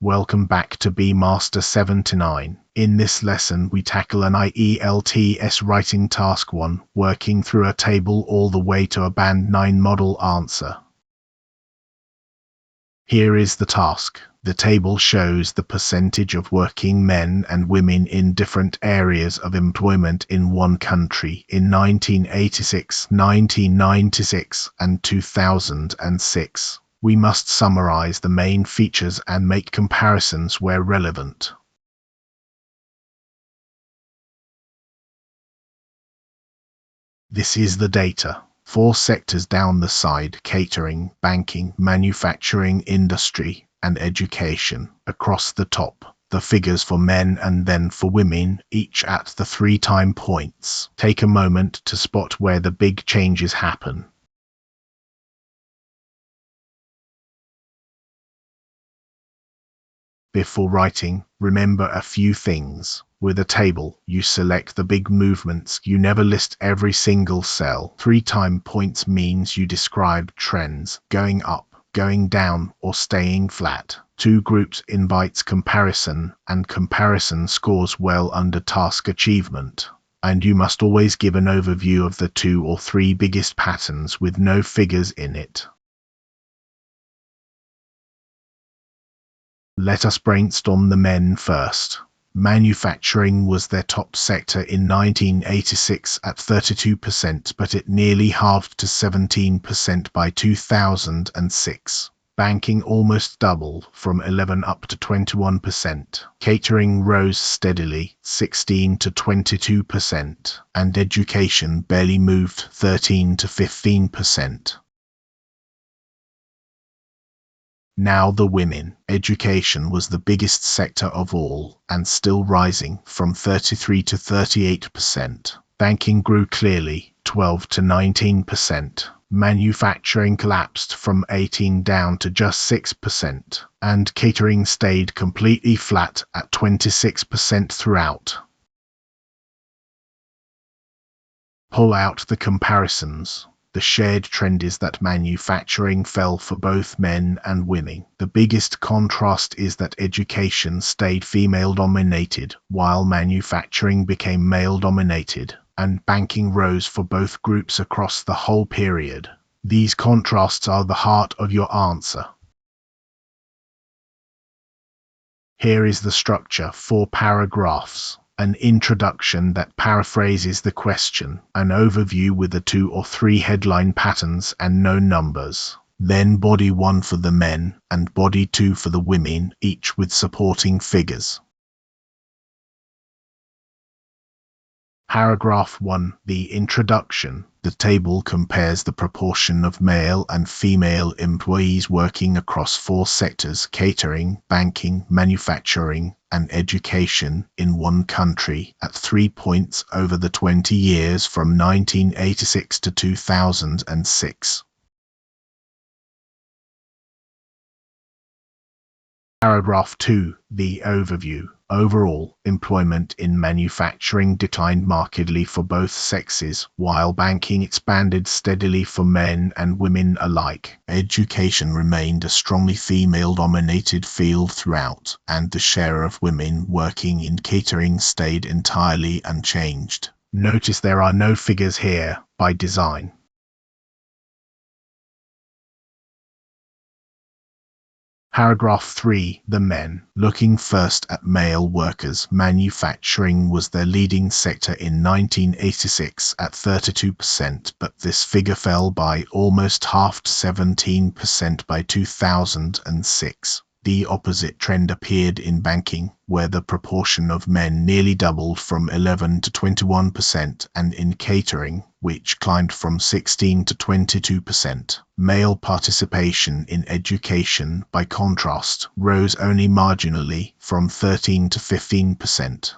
Welcome back to B Master 79. In this lesson we tackle an ielts writing task 1, working through a table all the way to a band 9 model answer. Here is the task. The table shows the percentage of working men and women in different areas of employment in one country in 1986, 1996, and 2006. We must summarize the main features and make comparisons where relevant. This is the data. 4 sectors down the side: catering, banking, manufacturing, industry, and education. Across the top, the figures for men and then for women, each at the 3 time points. Take a moment to spot where the big changes happen. Before writing, remember a few things. With a table, you select the big movements. You never list every single cell. 3 time points means you describe trends, going up, going down, or staying flat. 2 groups invites comparison, and comparison scores well under task achievement. And you must always give an overview of the 2 or 3 biggest patterns with no figures in it. Let us brainstorm the men first. Manufacturing was their top sector in 1986 at 32%, but it nearly halved to 17% by 2006. Banking almost doubled, from 11 up to 21%. Catering rose steadily, 16 to 22%, and education barely moved, 13 to 15%. Now the women. Education was the biggest sector of all, and still rising, from 33 to 38%. Banking grew clearly, 12 to 19%. Manufacturing collapsed from 18 down to just 6%, and catering stayed completely flat at 26% throughout. Pull out the comparisons. The shared trend is that manufacturing fell for both men and women. The biggest contrast is that education stayed female-dominated, while manufacturing became male-dominated, and banking rose for both groups across the whole period. These contrasts are the heart of your answer. Here is the structure: 4 paragraphs. An introduction that paraphrases the question, an overview with the 2 or 3 headline patterns and no numbers. Then body 1 for the men, and body 2 for the women, each with supporting figures. Paragraph 1. The introduction. The table compares the proportion of male and female employees working across 4 sectors: catering, banking, manufacturing, and education in one country at 3 points over the 20 years from 1986 to 2006. Paragraph 2. The overview. Overall, employment in manufacturing declined markedly for both sexes, while banking expanded steadily for men and women alike. Education remained a strongly female-dominated field throughout, and the share of women working in catering stayed entirely unchanged. Notice there are no figures here, by design. Paragraph 3. The men. Looking first at male workers, manufacturing was their leading sector in 1986 at 32%, but this figure fell by almost half to 17% by 2006. The opposite trend appeared in banking, where the proportion of men nearly doubled from 11 to 21%, and in catering, which climbed from 16 to 22%. Male participation in education, by contrast, rose only marginally, from 13 to 15%.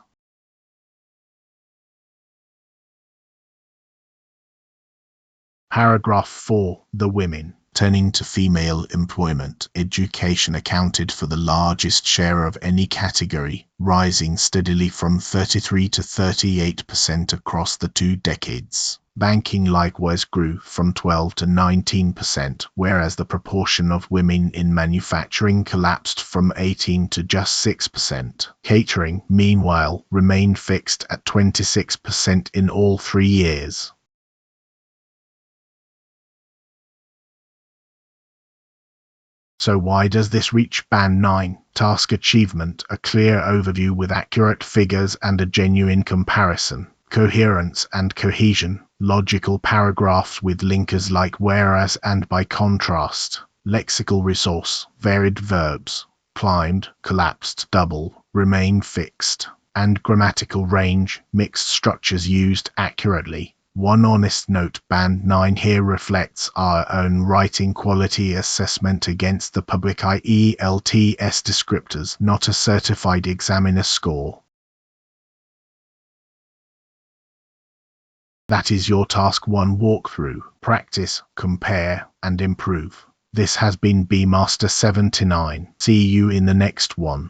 Paragraph 4. The women. Turning to female employment, education accounted for the largest share of any category, rising steadily from 33 to 38% across the 2 decades. Banking likewise grew from 12 to 19%, whereas the proportion of women in manufacturing collapsed from 18 to just 6%. Catering, meanwhile, remained fixed at 26% in all 3 years. So why does this reach Band 9? Task achievement, a clear overview with accurate figures and a genuine comparison. Coherence and cohesion, logical paragraphs with linkers like whereas and by contrast. Lexical resource, varied verbs, climbed, collapsed, double, remain fixed. And grammatical range, mixed structures used accurately. One honest note, Band 9 here reflects our own writing quality assessment against the public ielts descriptors, not a certified examiner score. That is your Task 1 walkthrough. Practice, compare, and improve. This has been Master 79. See you in the next one.